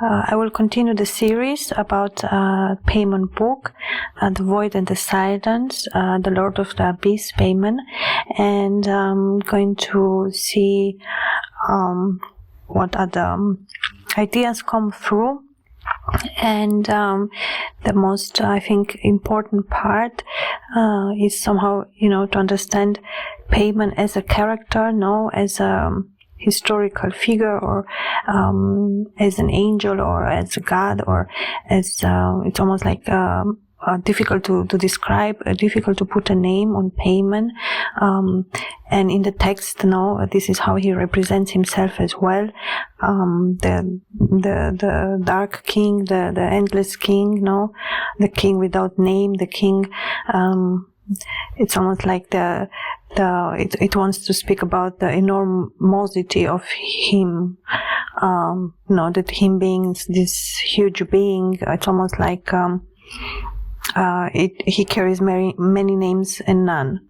I will continue the series about Paimon book, The Void and the Silence, the Lord of the Abyss, Paimon, and I'm going to see what other ideas come through. And the most, I think, important part is somehow, to understand Paimon as a character, as a historical figure, or as an angel, or as a god, or as it's almost like difficult to describe, difficult to put a name on Paimon. And in the text, this is how he represents himself as well. The dark king, the endless king, the king without name, the king. It's almost like it wants to speak about the enormosity of him. That him being this huge being. It's almost like he carries many names and none.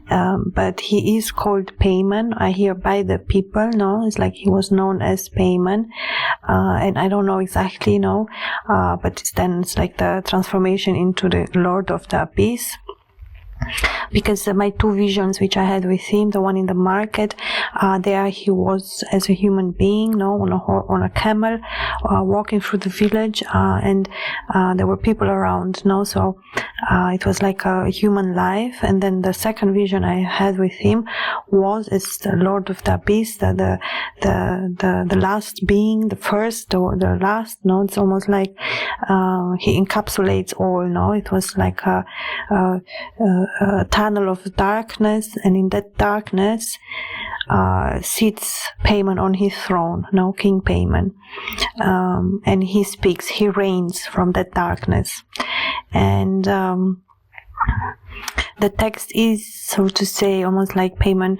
But he is called Paimon, I hear, by the people, it's like he was known as Paimon, and I don't know exactly, but it's like the transformation into the Lord of the Abyss. Because my two visions which I had with him, the one in the market, there he was as a human being, on a camel, walking through the village, and there were people around, so it was like a human life. And then the second vision I had with him was as the Lord of the Abyss, the last being, the first or the last. It's almost like he encapsulates all. It was like a tunnel of darkness, and in that darkness sits Paimon on his throne, King Paimon, and he speaks, he reigns from that darkness. And the text is, so to say, almost like Paimon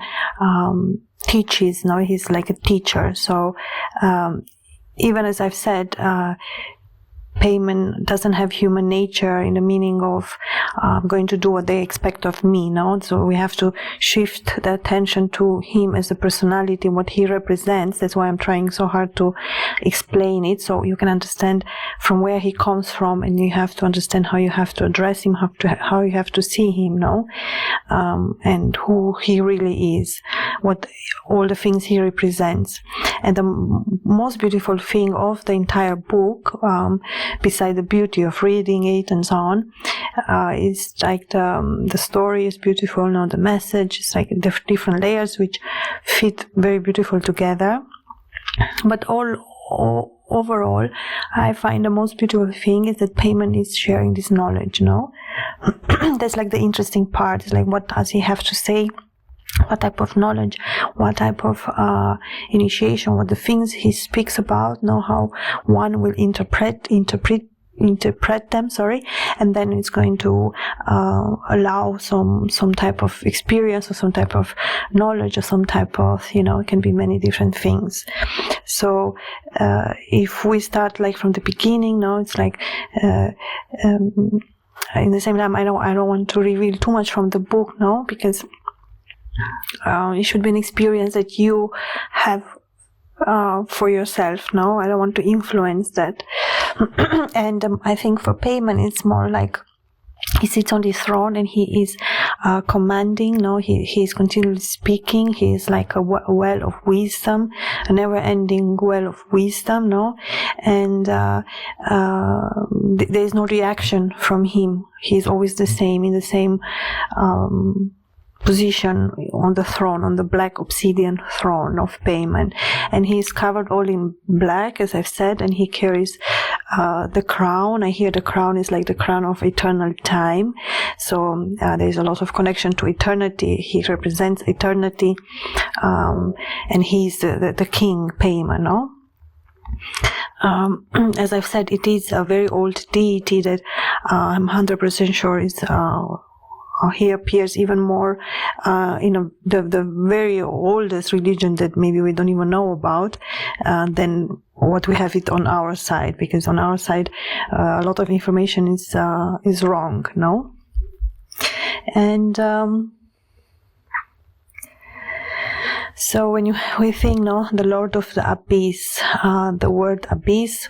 teaches, he's like a teacher. So even as I've said, Paimon doesn't have human nature in the meaning of going to do what they expect of me, So we have to shift the attention to him as a personality, what he represents. That's why I'm trying so hard to explain it, so you can understand from where he comes from, and you have to understand how you have to address him, how you have to see him, and who he really is, what all the things he represents. And the most beautiful thing of the entire book, beside the beauty of reading it and so on, is like the story is beautiful, the message is like different layers which fit very beautiful together. But overall, I find the most beautiful thing is that Paimon is sharing this knowledge, That's like the interesting part. It's like, what does he have to say? What type of knowledge, what type of initiation, what the things he speaks about, how one will interpret them, and then it's going to allow some type of experience, or some type of knowledge, or some type of, it can be many different things. So if we start like from the beginning, it's like in the same time, I don't want to reveal too much from the book, because it should be an experience that you have for yourself. I don't want to influence that. And I think for Paimon, it's more like he sits on the throne and he is commanding. He is continually speaking. He is like a well of wisdom, a never-ending well of wisdom. And there is no reaction from him. He is always the same, in the same position on the throne, on the black obsidian throne of Paimon, and he is covered all in black, as I've said, and he carries the crown. I hear the crown is like the crown of eternal time, so there is a lot of connection to eternity. He represents eternity, and he's the king Paimon. As I've said, it is a very old deity that I'm 100% sure is he appears even more in the very oldest religion that maybe we don't even know about than what we have it on our side, because on our side a lot of information is wrong, and so when we think, the Lord of the Abyss, the word abyss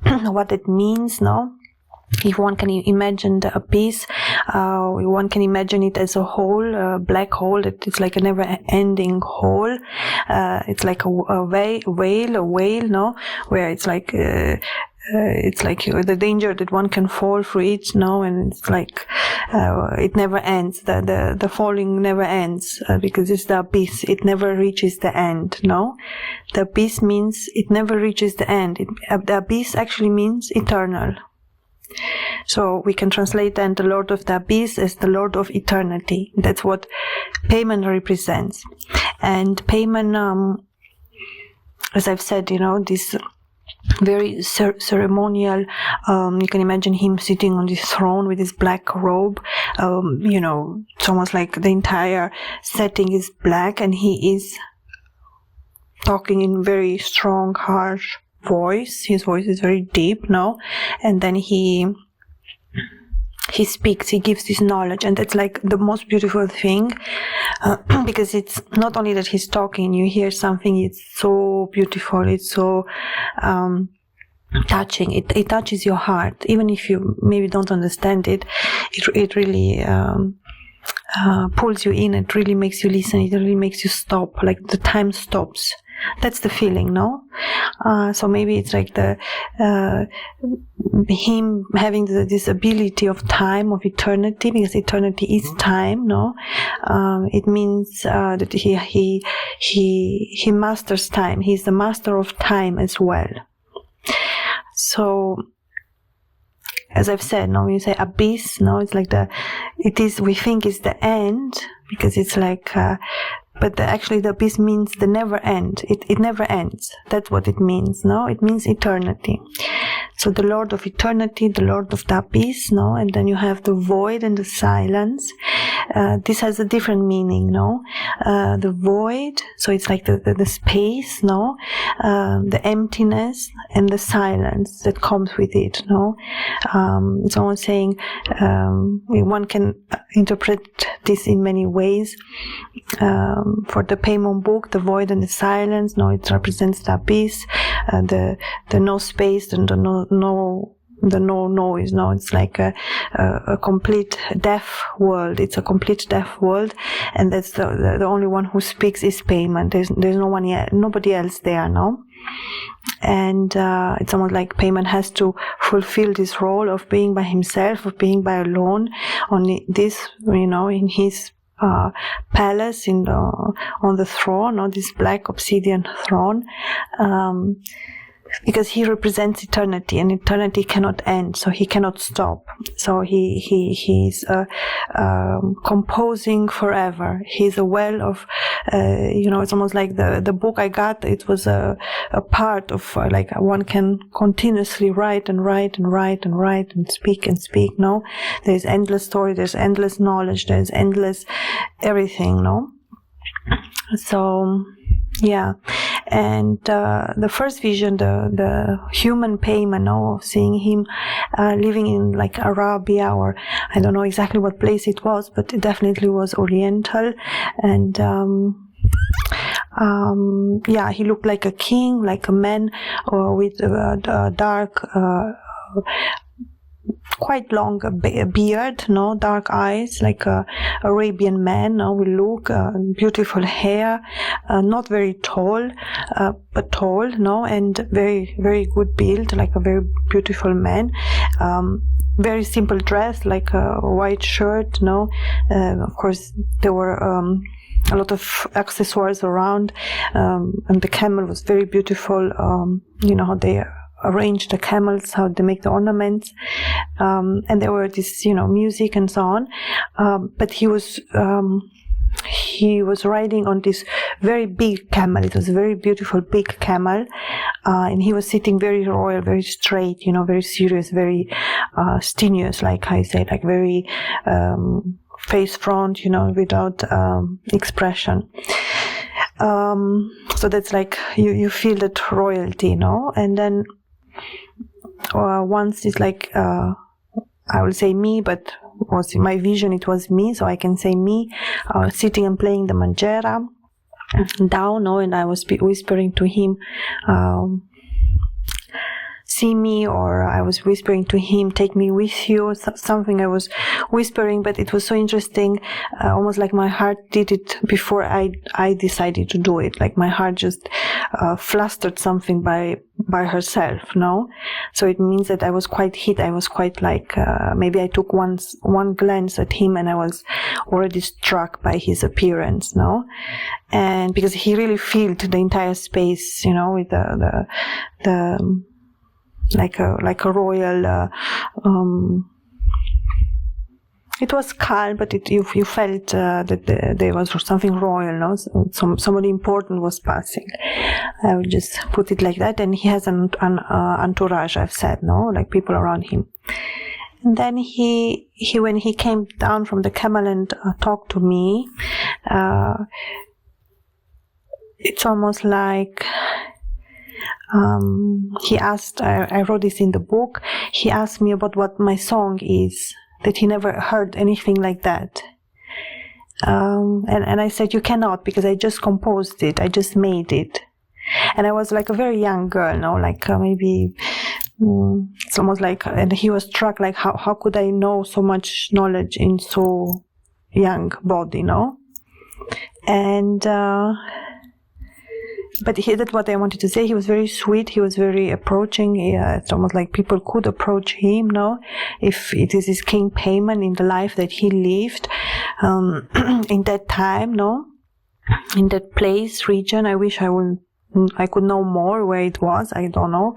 what it means, no? If one can imagine the abyss, one can imagine it as a hole, a black hole. It's like a never-ending hole. It's like a whale, no? Where it's like the danger that one can fall through it, no? And it's like it never ends. The falling never ends because it's the abyss. It never reaches the end, no? The abyss means it never reaches the end. The abyss actually means eternal. So we can translate then the Lord of the Abyss as the Lord of Eternity. That's what Paimon represents. And Paimon, as I've said, this very ceremonial, you can imagine him sitting on this throne with his black robe. It's almost like the entire setting is black, and he is talking in very strong, harsh voice. His voice is very deep, no? And then he speaks, he gives this knowledge, and that's like the most beautiful thing, because it's not only that he's talking, you hear something, it's so beautiful, it's so touching, it touches your heart, even if you maybe don't understand it really pulls you in, it really makes you listen, it really makes you stop, like the time stops. That's the feeling, no? So maybe it's like him having this ability of time, of eternity, because eternity is time, no? It means that he masters time. He's the master of time as well. So, as I've said, no, when you say abyss, no, it's like we think it's the end, because it's like, but actually the abyss means the never end. It never ends. That's what it means, no? It means eternity. So the Lord of Eternity, the Lord of the Abyss, no? And then you have the void and the silence. This has a different meaning, no? The void, so it's like the space, no? The emptiness and the silence that comes with it, no? It's almost saying, one can interpret this in many ways. For the Paimon book, the void and the silence, no, it represents the abyss, the no space and the no noise, no, it's like a complete deaf world. It's a complete deaf world, and that's the only one who speaks is Paimon. There's nobody else there, no. And it's almost like Paimon has to fulfill this role of being by himself, of being by alone on this, in his palace on the throne, or this black obsidian throne, because he represents eternity, and eternity cannot end, so he cannot stop. So he's composing forever. He's a well of, it's almost like the book I got, it was a part of, like one can continuously write and write and write and write and speak, no? There's endless story, there's endless knowledge, there's endless everything, no? So, yeah. And the first vision, the human Paimon, no, seeing him living in like Arabia, or I don't know exactly what place it was, but it definitely was Oriental. And he looked like a king, like a man with a dark, quite long beard, no, dark eyes, like a Arabian man, no, will look, beautiful hair, not very tall, but tall, no, and very, very good build, like a very beautiful man. Very simple dress, like a white shirt, no. Of course, there were a lot of accessories around, and the camel was very beautiful. How they arrange the camels, how they make the ornaments, and there were this, music and so on. But he was riding on this very big camel. It was a very beautiful big camel, and he was sitting very royal, very straight, very serious, very strenuous, like I say, like very face front, without expression. So that's like you feel that royalty, and then once it's like I will say me, but was in my vision it was me, so I can say me sitting and playing the manjera down, and I was whispering to him see me, or I was whispering to him, take me with you, something I was whispering, but it was so interesting, almost like my heart did it before I decided to do it. Like my heart just flustered something by herself, no? So it means that I was quite hit. I was quite like, maybe I took one glance at him and I was already struck by his appearance, no? And because he really filled the entire space, with the like a royal, it was calm, but you felt that there was something royal, no? Somebody important was passing. I would just put it like that. And he has an entourage, I've said, no? Like people around him. And then he when he came down from the camel and talked to me, it's almost like he asked, I wrote this in the book, he asked me about what my song is, that he never heard anything like that. And I said, you cannot, because I just composed it, I just made it. And I was like a very young girl, no, like maybe, it's almost like, and he was struck, like, how could I know so much knowledge in so young body, no? And, but that's what I wanted to say. He was very sweet. He was very approaching. It's almost like people could approach him, no? If it is his King Paimon in the life that he lived, in that time, no? In that place, region. I wish I could know more where it was. I don't know.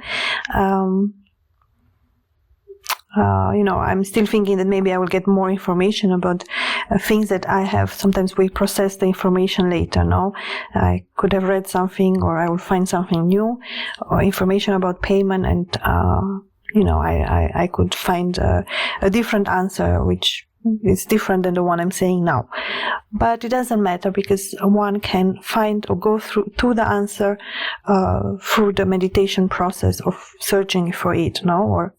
I'm still thinking that maybe I will get more information about things that I have. Sometimes we process the information later, no? I could have read something, or I will find something new, or information about Paimon, and, I could find a different answer, which is different than the one I'm saying now. But it doesn't matter, because one can find or go through to the answer through the meditation process of searching for it, no? Or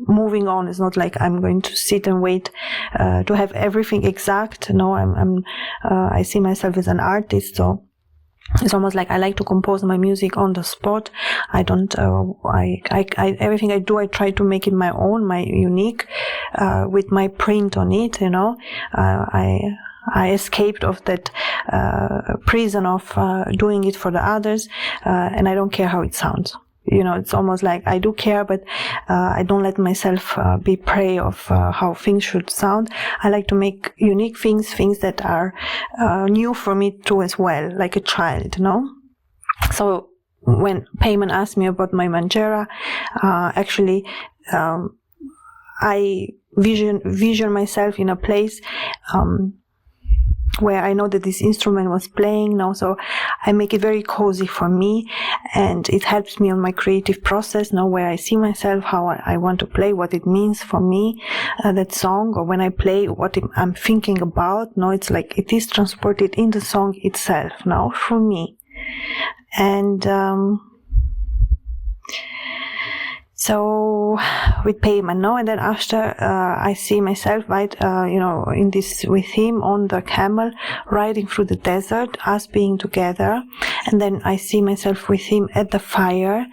moving on. Is not like I'm going to sit and wait to have everything exact. No, I see myself as an artist, so it's almost like I like to compose my music on the spot. I don't, everything I do, I try to make it my own, my unique, with my print on it, I escaped of that prison of doing it for the others, and I don't care how it sounds. It's almost like I do care, but I don't let myself be prey of how things should sound. I like to make unique things that are new for me too as well, like a child, So when Paimon asked me about my Manjera, actually, I vision myself in a place where I know that this instrument was playing now, so I make it very cozy for me, and it helps me on my creative process now, where I see myself, how I want to play, what it means for me, that song, or when I play, what I'm thinking about. No, it's like it is transported in the song itself now for me. And so with Paimon, no, and then after I see myself, right, in this with him on the camel, riding through the desert, us being together, and then I see myself with him at the fire,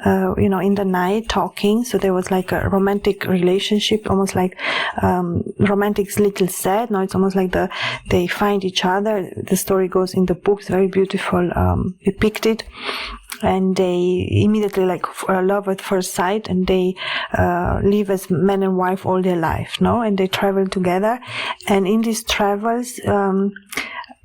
in the night talking. So there was like a romantic relationship, almost like romantic's little sad. No, it's almost like they find each other. The story goes in the books, very beautiful, depicted. And they immediately like love at first sight, and they live as man and wife all their life, no? And they travel together, and in these travels,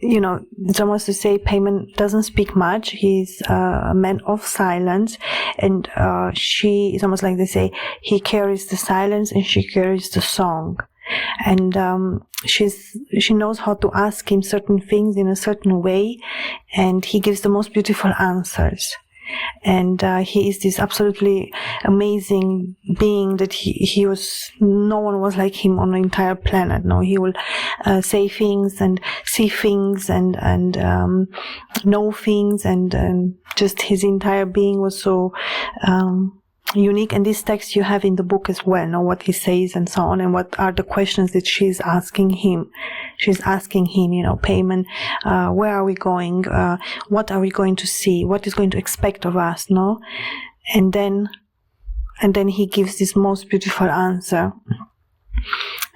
it's almost to say Paimon doesn't speak much. He's a man of silence, and she is almost like they say he carries the silence and she carries the song. And she knows how to ask him certain things in a certain way, and he gives the most beautiful answers. And he is this absolutely amazing being that no one was like him on the entire planet. No, he will say things and see things and know things, and just his entire being was so unique. And this text you have in the book as well, know what he says and so on, and what are the questions that she's asking him. She's asking him, Paimon, where are we going? What are we going to see? What is going to expect of us? No? and then he gives this most beautiful answer.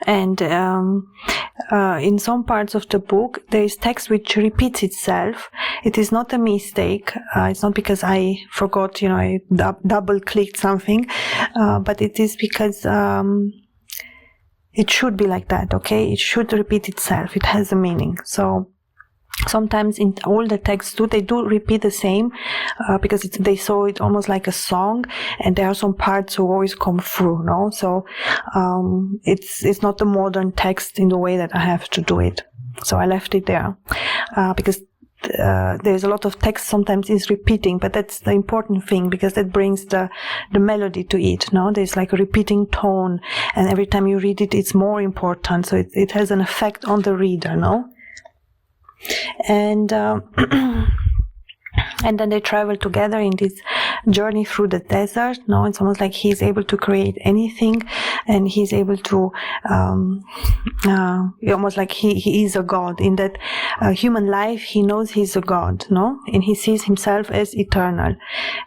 And in some parts of the book, there is text which repeats itself. It is not a mistake. It's not because I forgot, I double-clicked something, but it is because it should be like that, okay? It should repeat itself. It has a meaning. So sometimes in all the texts too, they do repeat the same because they saw it almost like a song, and there are some parts who always come through, no? So it's not a modern text in the way that I have to do it. So I left it there because there's a lot of text sometimes is repeating, but that's the important thing because that brings the melody to it, no? There's like a repeating tone, and every time you read it, it's more important. So it has an effect on the reader, no? And and then they travel together in this journey through the desert. No, it's almost like he's able to create anything, and he's able to almost like he is a god. In that human life, he knows he's a god, no, and he sees himself as eternal,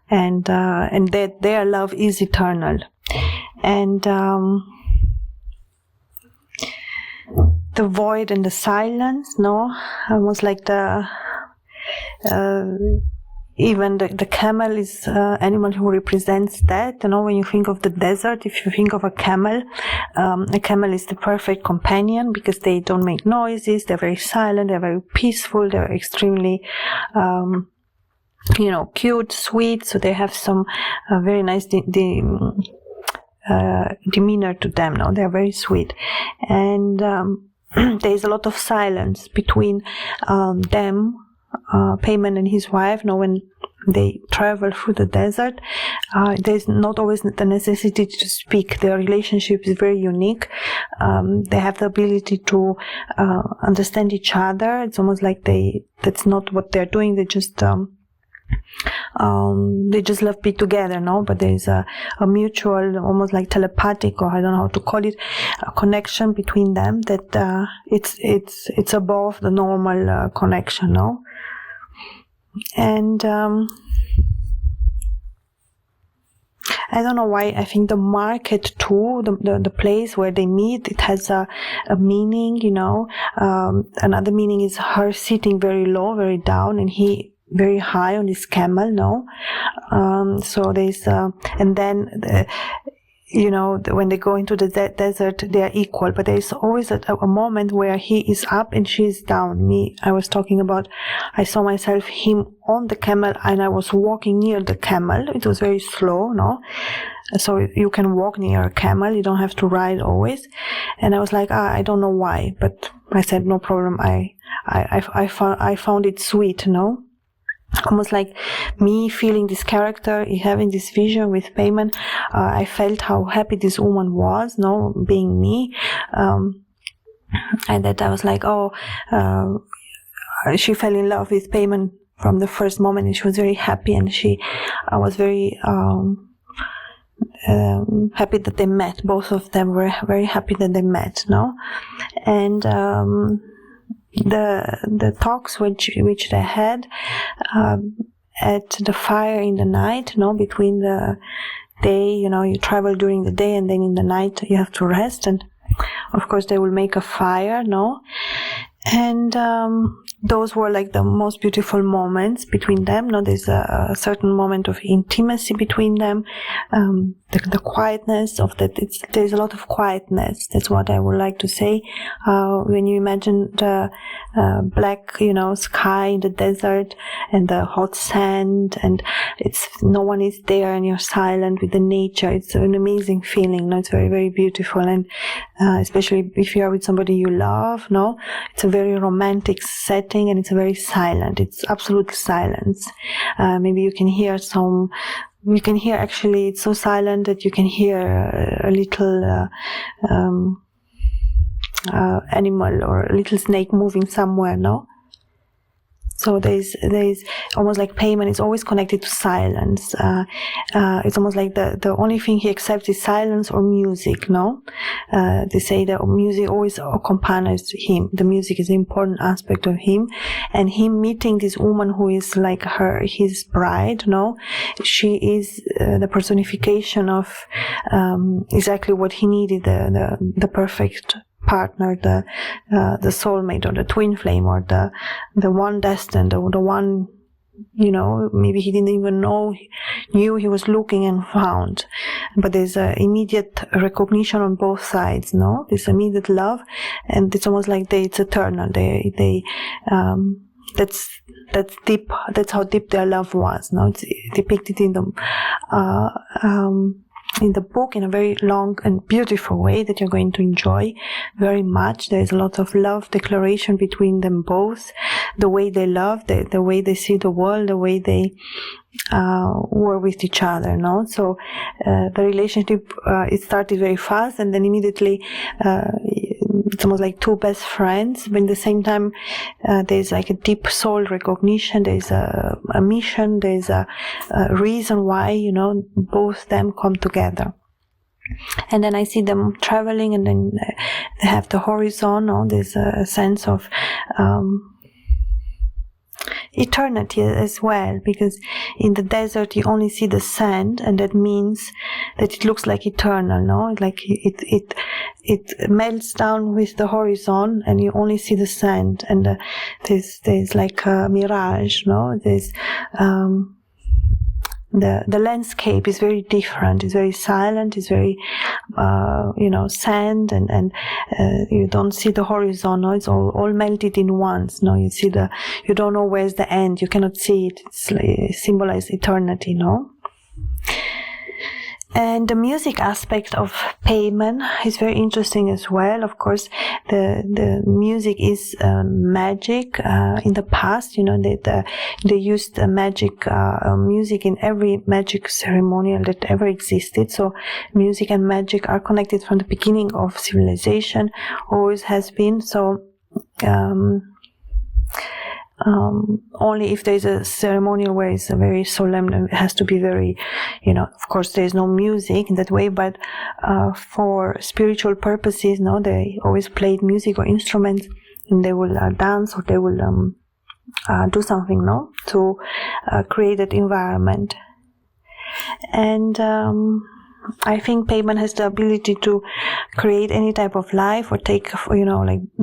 and that their love is eternal, and the void and the silence, no, almost like even the camel is animal who represents that. When you think of the desert, if you think of a camel is the perfect companion because they don't make noises, they're very silent, they're very peaceful, they're extremely cute, sweet, so they have some very nice demeanor to them. No, they're very sweet, and there is a lot of silence between them, Paimon and his wife. When they travel through the desert, there's not always the necessity to speak. Their relationship is very unique. They have the ability to understand each other. It's almost like that's not what they're doing. They just love be together, no? But there is a mutual, almost like telepathic, or I don't know how to call it, a connection between them that it's above the normal connection, no? And I don't know why. I think the market too, the place where they meet, it has a meaning, Another meaning is her sitting very low, very down, and he very high on this camel, no? So there's, and then, when they go into the desert, they are equal, but there's always a moment where he is up and she is down. I was talking about, I saw him on the camel, and I was walking near the camel. It was very slow, no? So you can walk near a camel, you don't have to ride always. And I was like, I don't know why, but I said, no problem. I found it sweet, no? Almost like me feeling this character, having this vision with Paimon. I felt how happy this woman was, no, being me, and that I was like, she fell in love with Paimon from the first moment, and she was very happy, and I was very happy that they met. Both of them were very happy that they met, no, and the talks which they had at the fire in the night, between the day, you travel during the day, and then in the night you have to rest, and of course they will make a fire, and those were like the most beautiful moments between them. There's a certain moment of intimacy between them, the quietness of that. There's a lot of quietness. That's what I would like to say. When you imagine the black, sky in the desert and the hot sand, and no one is there, and you're silent with the nature. It's an amazing feeling. It's very, very beautiful, and especially if you are with somebody you love. It's a very romantic setting, and it's very silent. It's absolute silence. Maybe you can hear actually, it's so silent that you can hear a little animal or a little snake moving somewhere, So there's almost like Paimon is always connected to silence. It's almost like the only thing he accepts is silence or music, no? They say that music always accompanies him. The music is an important aspect of him. And him meeting this woman who is like his bride, no? She is the personification of exactly what he needed, the perfect partner, the soulmate, or the twin flame, or the one destined, or the one, maybe he didn't even knew he was looking and found. But there's immediate recognition on both sides, no? This immediate love, and it's almost like it's eternal. That's deep. That's how deep their love was. No, it's depicted in the book in a very long and beautiful way that you're going to enjoy very much. There is a lot of love declaration between them both, the way they love, the way they see the world, the way they were with each other, no? So the relationship, it started very fast, and then immediately it's almost like two best friends, but at the same time there's like a deep soul recognition, there's a mission, there's a reason why, both them come together. And then I see them traveling, and then they have the horizon, no? There's a sense of eternity as well, because in the desert you only see the sand, and that means that it looks like eternal, no? Like it melts down with the horizon, and you only see the sand, and there's like a mirage, no? There's the landscape is very different. It's very silent. It's very sand, and you don't see the horizon. No, it's all melted in once. No, you don't know where's the end. You cannot see it. It symbolizes eternity. No. And the music aspect of Paimon is very interesting as well. Of course, the music is magic. In the past, they used magic music in every magic ceremonial that ever existed. So music and magic are connected from the beginning of civilization, always has been. So only if there's a ceremonial where it's very solemn, it has to be very, of course there's no music in that way, but for spiritual purposes, no, they always played music or instruments, and they will dance, or they will do something, no, to create that environment. And I think Paimon has the ability to create any type of life, or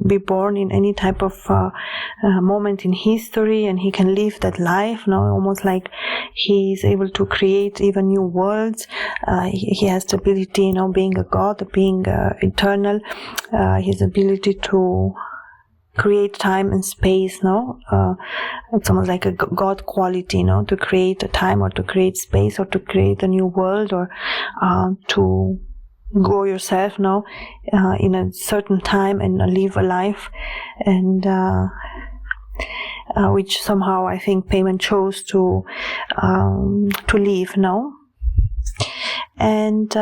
be born in any type of moment in history, and he can live that life, almost like he is able to create even new worlds. He has the ability, being a god, being eternal, his ability to create time and space, it's almost like a God quality, to create a time, or to create space, or to create a new world, or to grow yourself, in a certain time and live a life, and which somehow I think Paimon chose to live, and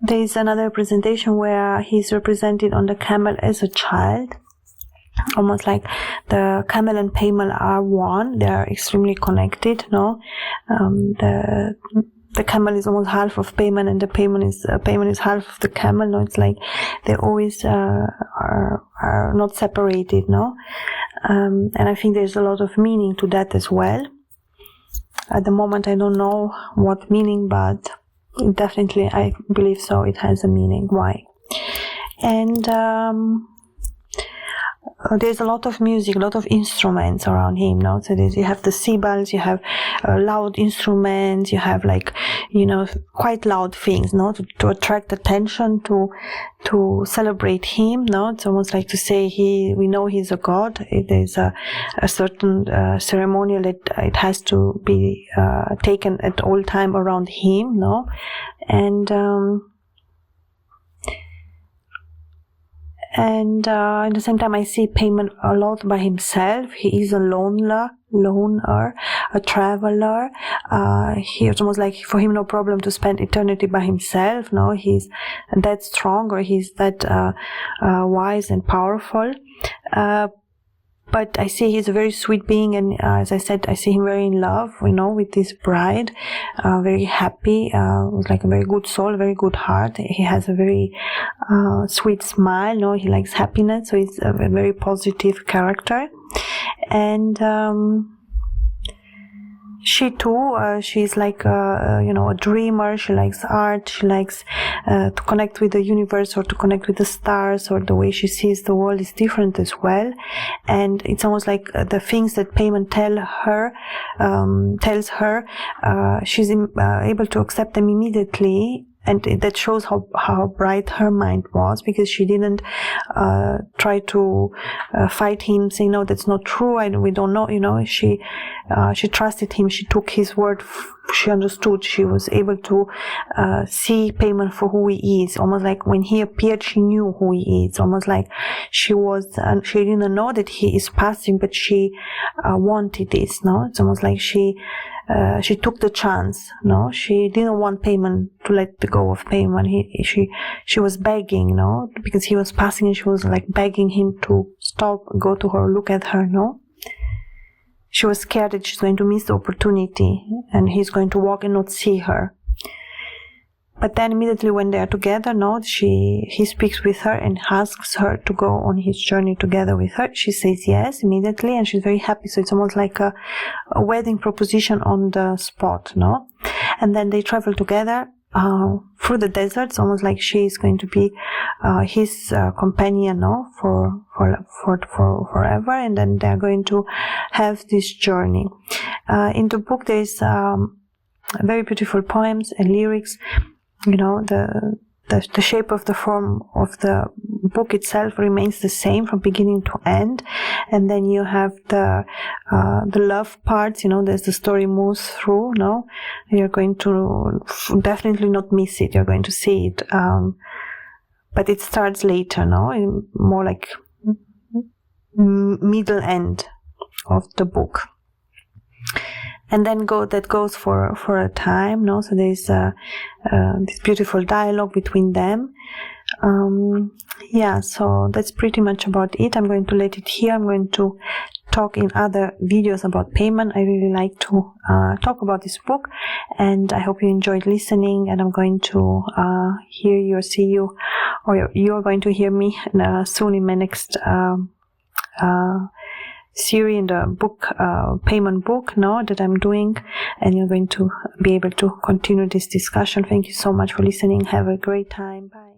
there is another representation where he's represented on the camel as a child, almost like the camel and Paimon are one. They are extremely connected. The camel is almost half of Paimon, and the Paimon is half of the camel. It's like they always are not separated. And I think there's a lot of meaning to that as well. At the moment, I don't know what meaning, but definitely, I believe so. It has a meaning. Why? And there's a lot of music, a lot of instruments around him. So you have the cymbals, you have loud instruments, you have quite loud things, to attract attention, to celebrate him. It's almost like to say we know he's a god. It is a certain ceremonial that it has to be taken at all time around him. And at the same time, I see Paimon a lot by himself. He is a loner, a traveler. It's almost like for him no problem to spend eternity by himself. He's that strong, or he's that wise and powerful. But I see he's a very sweet being, and as I said, I see him very in love, with this bride, very happy, with like a very good soul, very good heart. He has a very sweet smile, he likes happiness, so he's a very positive character. And she too, she's like a dreamer. She likes art. She likes to connect with the universe, or to connect with the stars, or the way she sees the world is different as well. And it's almost like the things that Paimon tells her, she's able to accept them immediately. And that shows how bright her mind was, because she didn't try to fight him, saying, no, that's not true, we don't know, she trusted him, she took his word, she understood, she was able to see Paimon for who he is, almost like when he appeared, she knew who he is, almost like she didn't know that he is passing, but she wanted this, it's almost like she took the chance, she didn't want Paimon to let go of Paimon. She was begging, because he was passing, and she was like begging him to stop, go to her, look at her, She was scared that she's going to miss the opportunity, and he's going to walk and not see her. But then immediately when they are together, he speaks with her and asks her to go on his journey together with her. She says yes immediately, and she's very happy. So it's almost like a wedding proposition on the spot, And then they travel together through the desert. It's almost like she is going to be his companion, for forever. And then they are going to have this journey. In the book, there is very beautiful poems and lyrics. The shape of the form of the book itself remains the same from beginning to end, and then you have the love parts. There's the story moves through. You're going to definitely not miss it. You're going to see it, but it starts later. More like middle end of the book. And then that goes for a time, So there's this beautiful dialogue between them. So that's pretty much about it. I'm going to let it here. I'm going to talk in other videos about Paimon. I really like to talk about this book, and I hope you enjoyed listening. And I'm going to hear you or see you, or you're going to hear me soon in my next series in the book, Paimon book, that I'm doing, and you're going to be able to continue this discussion. Thank you so much for listening. Have a great time. Bye.